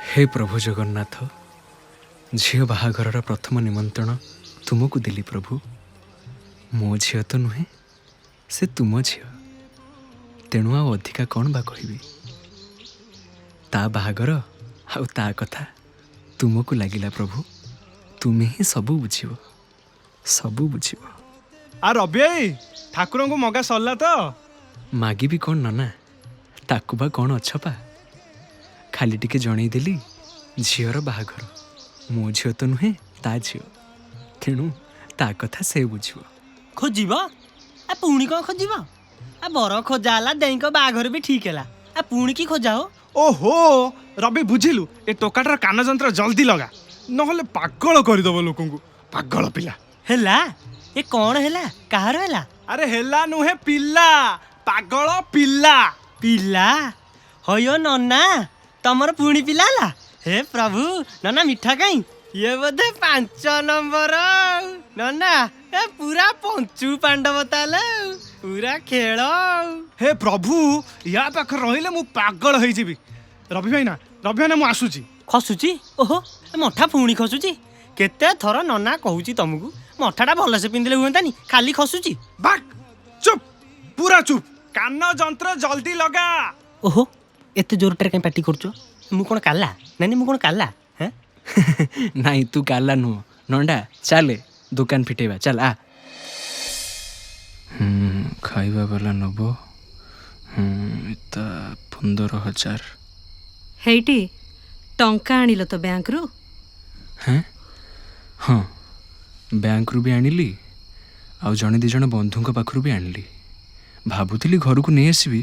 हे प्रभु जगन्नाथ, झील बाहाघर प्रथम निमंत्रण तुमको देली प्रभु। मो झील तो नुहे, से तुम झील, तेणु आ अधिका कौन बा कहबी। ता बाहाघर आउ ता कथा तुमको लागिला प्रभु। तुमे ही सबू बुझिबो, सबू बुझिबो। आ रवि ठाकुर को मगा सरला तो मागी भी कौन नना, ताकू बा कौन अछपा। खाली टिके जणई देली झीर बाहाघर। मो झील तो नुहे, ता झील, तेणु ता कथा से बुझिबो। खोजिब आ पुणी कौन खोजिब। आ बर खोजा हला, देई को बाघर भी ठीक है। आ पुणी की खोजा हो। ओहो रवि बुझिलु, ए टोकाटर कान जंत्र जल्दी लगा, नहले पागल करदब लोक को। पागल पिला हेला ए कौन हेला, कहार हेला। अरे हेला नुहे पिला, पागल पिला। पिला हयो नन्ना, तमर पुणी पिला ला। हे प्रभु, नन्ना मिठा कहीं ये बोधे 5 नंबर नन्ना। ए पूरा पंचु पांडव ताले, पूरा खेल। हे प्रभु, या पाख रहिले मु पागल होई जीवी। रवि भाई ना मु आसुची। खसुची ओहो, ए मठा पुणी खसुची। केते थर नन्ना कहूची तुमको, मठाटा भल से पिंदिले हुंतानी, खाली खसुची। बाक चुप, पूरा चुप। कान जंत्र जल्दी लगा। ओहो, एते जोरटारे कहीं पार्टी करछो। मु कोन काला नानी, मु कोन काला हैं। नाई तू काला नुह नंडा। चले दुकान फिटेबा, चल आ। खाइबा वाला नब 15,000। ହେଇଟି ଟଙ୍କା ଆଣିଲ ତ ବ୍ୟାଙ୍କରୁ? हैं हाँ, ବ୍ୟାଙ୍କରୁ ବି ଆଣିଲି, ଆଉ ଜଣେ ଦୁଇ ଜଣ ବନ୍ଧୁଙ୍କ ପାଖରୁ ବି ଆଣିଲି। ଭାବୁଥିଲି ଘରକୁ ନେଇ ଆସିବି,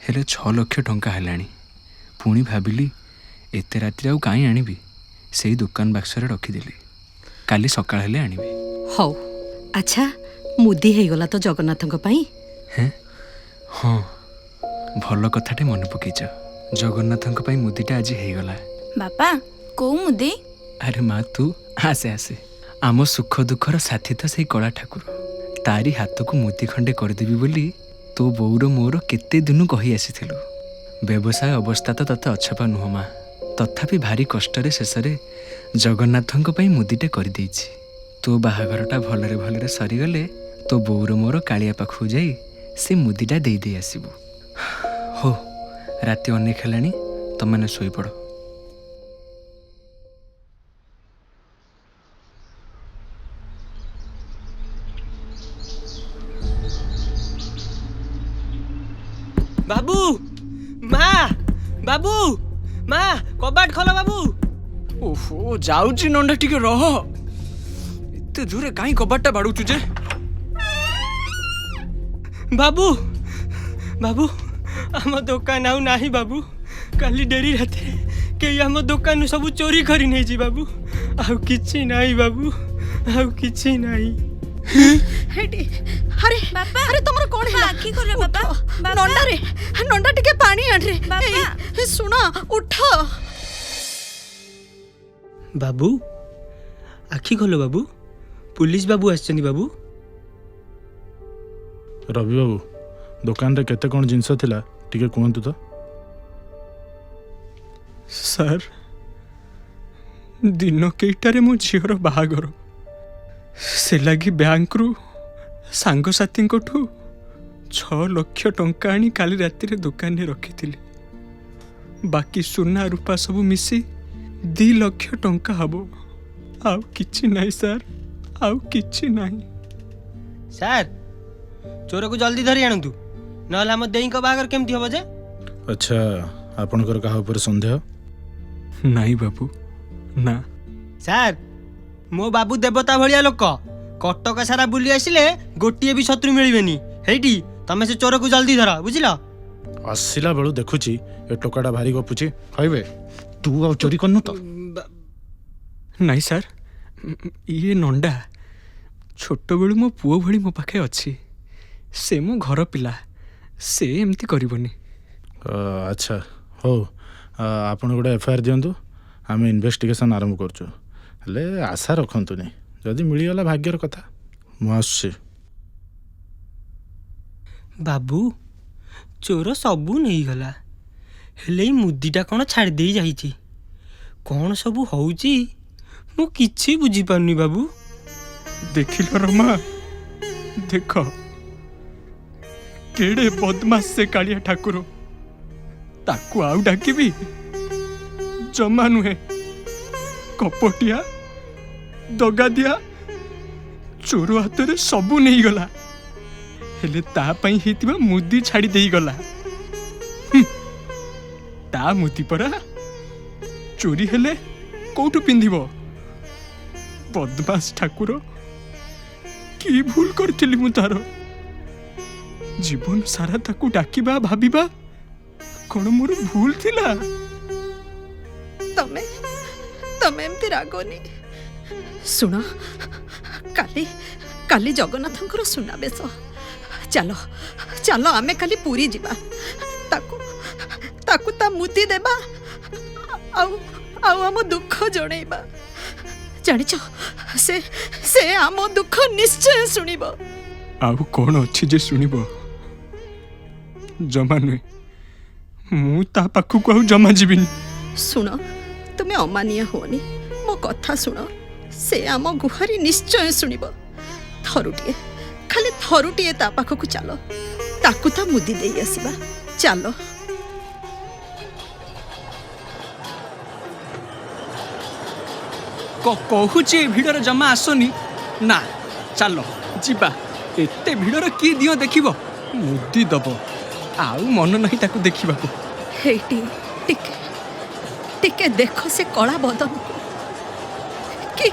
ହେଲେ 6 ଲକ୍ଷ ଟଙ୍କା ହେଲାଣି। ପୁଣି ଭାବିଲି ଏତେ ରାତିରେ ଆଉ କାହିଁ ଆଣିବି, ସେଇ ଦୋକାନ ବାକ୍ସରେ ରଖିଦେଲି। କାଲି ସକାଳ ହେଲେ ଆଣିବି। ହଉ, ଆଚ୍ଛା ମୁଦି ହେଇଗଲା ତ ଜଗନ୍ନାଥଙ୍କ ପାଇଁ? ହେଁ ହଁ, ଭଲ କଥାଟେ ମନେ ପକେଇଛ। ଜଗନ୍ନାଥଙ୍କ ପାଇଁ ମୁଦିଟା ଆଜି ହେଇଗଲା। ବାପା କୋଉ ମୁଦି? ଆରେ ମା ତୁ ଆସେ ଆସେ। ଆମ ସୁଖ ଦୁଃଖର ସାଥୀ ତ ସେଇ କଳା ଠାକୁର। ତାରି ହାତକୁ ମୁଦି ଖଣ୍ଡେ କରିଦେବି ବୋଲି ତୋ ବୋଉର ମୋର କେତେ ଦିନୁ କହି ଆସିଥିଲୁ। ବ୍ୟବସାୟ ଅବସ୍ଥା ତ ତତେ ଅଛପା ନୁହଁ ମା, ତଥାପି ଭାରି କଷ୍ଟରେ ଶେଷରେ ଜଗନ୍ନାଥଙ୍କ ପାଇଁ ମୁଦିଟେ କରିଦେଇଛି। ତୋ ବାହାଘରଟା ଭଲରେ ଭଲରେ ସରିଗଲେ ତୋ ବୋଉର ମୋର କାଳିଆ ପାଖକୁ ଯାଇ ସେ ମୁଦିଟା ଦେଇ ଆସିବୁ। ହଉ, ରାତି ଅନେକ ହେଲାଣି, ତମମାନେ ଶୋଇପଡ଼। बाबू माँ, बाबू माँ, कबाट खोल बाबू। ओहो, जाउची नंडा, टिके रह। एते जोरे काई कबाटटा बाडुचु जे? बाबू बाबू, आम दुकान आउ नाही बाबू। काली डेरी राते के आम दुकान सब चोरी करी नहीं जी बाबू। आउ किछि नाही बाबू, आउ किछि नाही। ହେଇଟି अरे बापा, अरे तमर कोन है? आखी खोले बापा। बापा नंडा रे, नंडा टिके पानी आन रे। बापा। ए सुना, उठ। बाबू आखी खोलो बाबू, पुलिस बाबू आछनी बाबू। रवि बाबू, दुकान रे केते कोन जिंस थिला टिके कहंतु तो। सर, दिन केइटारे मो झीर बाहाघर, से लगी बैंकरू सांगसाथी 6 लक्ष टंका आनी काली राति रे दुकान रे रखी। बाकी सुना रूपा सब मिसी 2 लक्ष टंका हबो। आउ किछि नाही सर, आउ किछि नाही। सर, चोर को जल्दी धरी आनंतु, नहले हम देई को बागर केमती होबो जे। अच्छा, आपनकर काहा ऊपर संदेह? नाही बाबू ना। सर, मो बाबू देवता भलिया लोक, कटक सारा बुली आसिले गोटिए भी शत्रु मिलबेनी। हेटी तमे से चोर को जल्दी धर, बुझिल? आसिला बेलू देखुची ए टोकाटा भारी गपुची। कहबे तू आ चोरी करनु तो? नहीं सर, ये नंडा छोट बेलू मो पुओ भली मो पाखे अच्छी। से मो घर पिला, से एमती करबनी। अच्छा हो, आपण गोटे एफआईआर दियंतु, आम इन्वेस्टिगेशन आरंभ करछु। हेले आशा रखंतुनी, जदि मिलिगला भाग्यर कथा। मु आसुची। बाबू, चोर सबू नहीं गला, हेले मुदीटा कौन छाड़ दे जाइछि। କ'ଣ ସବୁ ହଉଛି ମୁଁ କିଛି ବୁଝିପାରୁନି ବାବୁ। ଦେଖିଲ ରମା, ଦେଖ କେଡ଼େ ବଦମାସ ସେ କାଳିଆ ଠାକୁର। ତାକୁ ଆଉ ଡାକିବି? ଜମା ନୁହେଁ। କପଟିଆ, ଦଗାଦିଆ, ଚୋର ହାତରେ ସବୁ ନେଇଗଲା, ହେଲେ ତା ପାଇଁ ହେଇଥିବା ମୁଦି ଛାଡ଼ି ଦେଇଗଲା। ତା ମୁଦି ପରା ଚୋରି ହେଲେ କୋଉଠୁ ପିନ୍ଧିବ? ବଦମାସ ଠାକୁର, କି ଭୁଲ କରିଥିଲି ମୁଁ ତାର? ଜୀବନ ସାରା ତାକୁ ଡାକିବା ଭାବିବା କ'ଣ ମୋର ଭୁଲ ଥିଲା? ତମେ ତମେ ଏମିତି ରାଗନି। ଶୁଣ, କାଲି କାଲି ଜଗନ୍ନାଥଙ୍କର ସୁନାବେଶ। ଚାଲ ଚାଲ ଆମେ କାଲି ପୁରୀ ଯିବା, ତାକୁ ତାକୁ ତା ମୁଦି ଦେବା, ଆଉ ଆଉ ଆମ ଦୁଃଖ ଜଣେଇବା। ଜାଣିଛ, ସେ ସେ ଆମ ଦୁଃଖ ନିଶ୍ଚୟ ଶୁଣିବ। ଆଉ କ'ଣ ଅଛି ଯେ ଶୁଣିବ? ଜମା ନୁହେଁ, ମୁଁ ତା ପାଖକୁ ଆଉ ଜମା ଯିବିନି। ଶୁଣ, ତୁମେ ଅମାନିଆ ହୁଅନି, ମୋ କଥା ଶୁଣ। ସେ ଆମ ଗୁହାରି ନିଶ୍ଚୟ ଶୁଣିବ। ଥରୁଟିଏ, ଖାଲି ଥରୁଟିଏ ତା ପାଖକୁ ଚାଲ, ତାକୁ ତା ମୁଦି ଦେଇ ଆସିବା। ଚାଲ। କହୁଛି ଏ ଭିଡ଼ରେ ଜମା ଆସନି। ନା, ଚାଲ ଯିବା। ଏତେ ଭିଡ଼ରେ କିଏ ଦିଅ ଦେଖିବ? ମୁଦି ଦବ, ଆଉ ମନ ନାହିଁ ତାକୁ ଦେଖିବାକୁ। ହେଇଟି ଟିକେ ଟିକେ ଦେଖ ସେ କଳା ବଦନକୁ, କି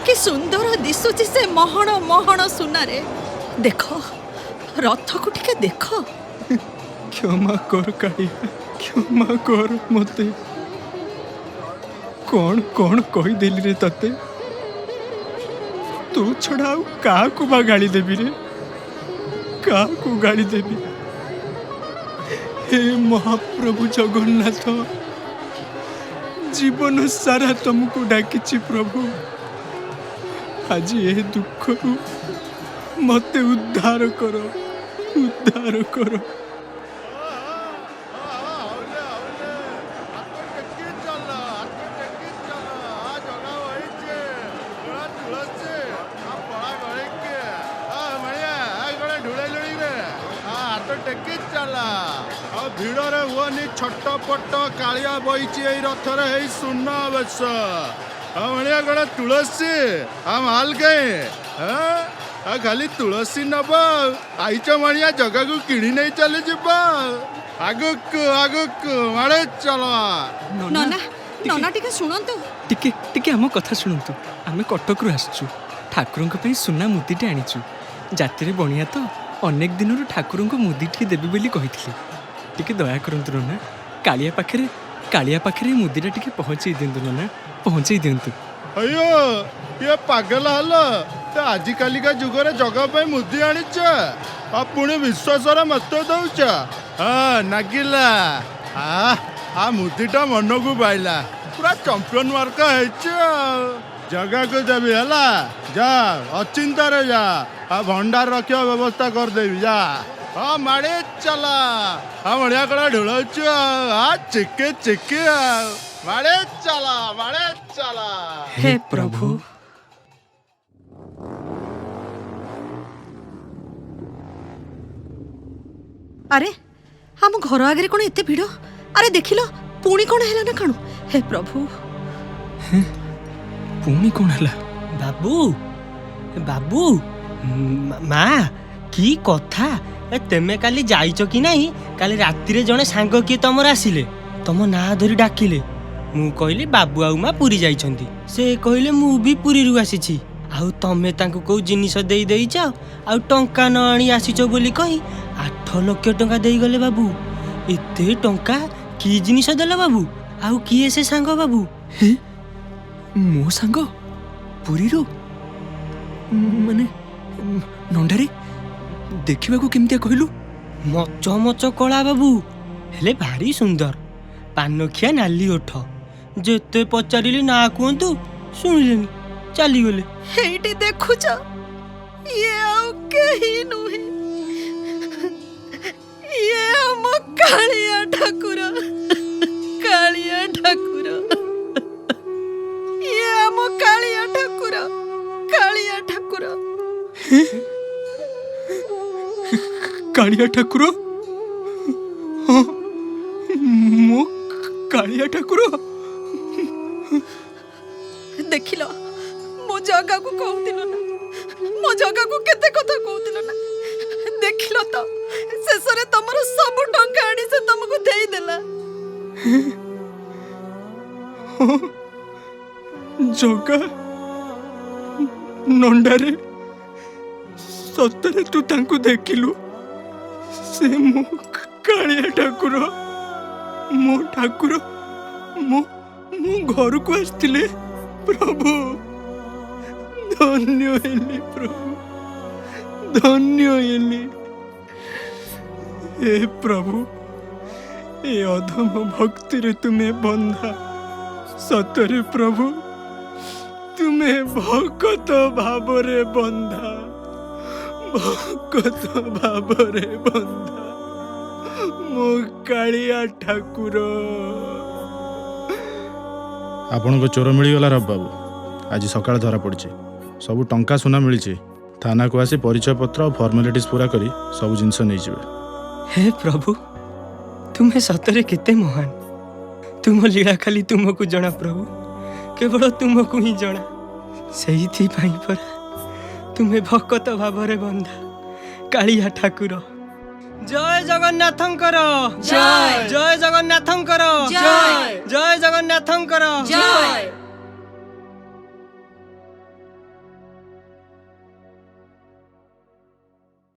କି ସୁନ୍ଦର ଦିଶୁଛି ସେ ମହଣ ମହଣ ସୁନାରେ। ଦେଖ, ରଥକୁ ଟିକେ ଦେଖ। କ୍ଷମା କର କାଳିଆ, କ୍ଷମା କର ମତେ। କ'ଣ କ'ଣ କହିଦେଲି ରେ ତତେ? ତୁ ଛଡ଼ା ଆଉ କାହାକୁ ବା ଗାଳି ଦେବି ରେ? କାହାକୁ ଗାଳି ଦେବି? ହେ ମହାପ୍ରଭୁ ଜଗନ୍ନାଥ, ଜୀବନ ସାରା ତମକୁ ଡାକିଛି ପ୍ରଭୁ। ଆଜି ଏ ଦୁଃଖରୁ ମତେ ଉଦ୍ଧାର କର, ଉଦ୍ଧାର କର। ଭିଡ଼ରେ ହୁଅନି ଛଟପଟ, କାଳିଆ ବଇଛି ଏଇ ରଥରେ ହେଇ ସୁନାବେଶ। ମଣିଆ କ'ଣ ତୁଳସୀ ମାଲ କାଇଁ? ଖାଲି ତୁଳସୀ ନବ? ଆଇଚ ମଣିଆ ଜଗାକୁ କିଣି ନେଇ ଚାଲିଯିବ। ଆଗକୁ ଆଗକୁ ମାଡ଼େ ଚାଲ। ନନା, ନନା ଟିକେ ଶୁଣନ୍ତୁ। ଟିକେ ଟିକେ ଆମ କଥା ଶୁଣନ୍ତୁ। ଆମେ କଟକରୁ ଆସିଛୁ, ଠାକୁରଙ୍କ ପାଇଁ ସୁନା ମୁଦିଟେ ଆଣିଛୁ। ଜାତିରେ ବଣିଆ ତ, ଅନେକ ଦିନରୁ ଠାକୁରଙ୍କ ମୁଦି ଟିକେ ଦେବି ବୋଲି କହିଥିଲି। ଟିକେ ଦୟା କରନ୍ତୁ ନନା, କାଳିଆ ପାଖରେ ମୁଦିଟା ଟିକେ ପହଞ୍ଚେଇ ଦିଅନ୍ତୁ ନନା, ପହଞ୍ଚେଇ ଦିଅନ୍ତୁ। ଅಯ್ୟୋ, ଇଏ ପାଗଳ ହେଲ? ଆଜିକାଲିକା ଯୁଗରେ ଜଗା ପାଇଁ ମୁଦି ଆଣିଛ, ଆଉ ପୁଣି ବିଶ୍ୱାସର ମତ ଦଉଛ? ନାଗିଲା। ମୁଦିଟା ମନକୁ ପାଇଲା, ପୁରା ଚମ୍ପିୟନ ମାର୍କା ହେଇଛି। ଜଗାକୁ ଦେବି ହେଲା। ଯା, ଅଚିନ୍ତାରେ ଯା, ଭଣ୍ଡାର ରଖିବା ବ୍ୟବସ୍ଥା କରିଦେବି। ଯା, ମାଡ଼େ ଚାଲା। ବଢ଼ିଆ କଳା ଢୋଳଉଛୁ, ଚିକେ ଚିକେ, ମାଡ଼େ ଚାଲା, ମାଡ଼େ ଚାଲା। ହେ ପ୍ରଭୁ। ଆରେ, ଆମ ଘର ଆଗରେ କ'ଣ ଏତେ ଭିଡ଼? ଆରେ ଦେଖିଲ, ପୁଣି କ'ଣ ହେଲା ନା କ'ଣ? ହେ ପ୍ରଭୁ। ପୁଣି କ'ଣ ହେଲା? ବାବୁ, ବାବୁ, ମା, କି କଥା? ତେମେ କାଲି ଯାଇଛ କି ନାହିଁ? କାଲି ରାତିରେ ଜଣେ ସାଙ୍ଗ କିଏ ତମର ଆସିଲେ, ତମ ନାଁ ଧରି ଡାକିଲେ। ମୁଁ କହିଲି ବାବୁ ଆଉ ମା ପୁରୀ ଯାଇଛନ୍ତି। ସେ କହିଲେ ମୁଁ ବି ପୁରୀରୁ ଆସିଛି। ଆଉ ତମେ ତାଙ୍କୁ କୋଉ ଜିନିଷ ଦେଇ ଦେଇଛ, ଆଉ ଟଙ୍କା ନ ଆଣି ଆସିଛ ବୋଲି କହି 8 ଲକ୍ଷ ଟଙ୍କା ଦେଇଗଲେ ବାବୁ। ଏତେ ଟଙ୍କା କି ଜିନିଷ ଦେଲ ବାବୁ? ଆଉ କିଏ ସେ ସାଙ୍ଗ ବାବୁ? ମୋ ସାଙ୍ଗ ପୁରୀରୁ? ମାନେ ନଣ୍ଡାରେ ଦେଖିବାକୁ କେମିତିଆ କହିଲୁ? ମଚ ମଚ କଳା ବାବୁ, ହେଲେ ଭାରି ସୁନ୍ଦର। ପାନଖିଆ ନାଲି ଓଠ। ଯେତେ ପଚାରିଲି ନା କୁହନ୍ତୁ, ଶୁଣିଲେନି, ଚାଲିଗଲେ। ହେଇଟି ଦେଖୁଛ, ଇଏ ଆଉ କେହି ନୁହେଁ, ଇଏ ଆମ କାଳିଆ ଠାକୁର, କାଳିଆ ଠାକୁର। ଠାକୁର। କାଳିଆ ଠାକୁର? ହଁ, ମୋ କାଳିଆ ଠାକୁର। ଦେଖିଲ ମୋ ଜଗାକୁ କହୁଥିଲ ନା, ମୋ ଜଗାକୁ କେତେ କଥା କହୁଥିଲ ନା। ଦେଖିଲ ତ ଶେଷରେ ତମର ସବୁ ଟଙ୍କା ଆଣି ସେ ତମକୁ ଦେଇଦେଲା। ଜଗା ନଣ୍ଡାରେ ସତରେ ତୁ ତାଙ୍କୁ ଦେଖିଲୁ? ସେ ମୋ କାଳିଆ ଠାକୁର, ମୋ ଠାକୁର ମୋ ଘରକୁ ଆସିଥିଲେ। ପ୍ରଭୁ ଧନ୍ୟ ହେଲି, ପ୍ରଭୁ ଧନ୍ୟ ହେଲି। ଏ ପ୍ରଭୁ, ଏ ଅଧମ ଭକ୍ତିରେ ତୁମେ ବନ୍ଧା। ସତରେ ପ୍ରଭୁ ତୁମେ ଭକତ ଭାବରେ ବନ୍ଧା, ଭକତ ଭାବରେ ବନ୍ଧା, ମୋ କାଳିଆ ଠାକୁର। ଆପଣଙ୍କ ଚୋର ମିଳିଗଲା ରବ ବାବୁ। ଆଜି ସକାଳେ ଧରା ପଡ଼ିଛି। ସବୁ ଟଙ୍କା ସୁନା ମିଳିଛି। ଥାନାକୁ ଆସି ପରିଚୟ ପତ୍ର ଆଉ ଫର୍ମାଲିଟିଜ୍ ପୁରା କରି ସବୁ ଜିନିଷ ନେଇଯିବେ। ହେ ପ୍ରଭୁ, ତୁମେ ସତରେ କେତେ ମହାନ। ତୁମ ଲୀଳା ଖାଲି ତୁମକୁ ଜଣା ପ୍ରଭୁ, କେବଳ ତୁମକୁ ହିଁ ଜଣା। ସେଇଥିପାଇଁ ପରା ତୁମେ ଭକତ ଭାବରେ ବନ୍ଧା କାଳିଆ ଠାକୁର। ଜୟ ଜଗନ୍ନାଥଙ୍କର ଜୟ, ଜୟ ଜଗନ୍ନାଥଙ୍କର ଜୟ, ଜୟ ଜଗନ୍ନାଥଙ୍କର ଜୟ।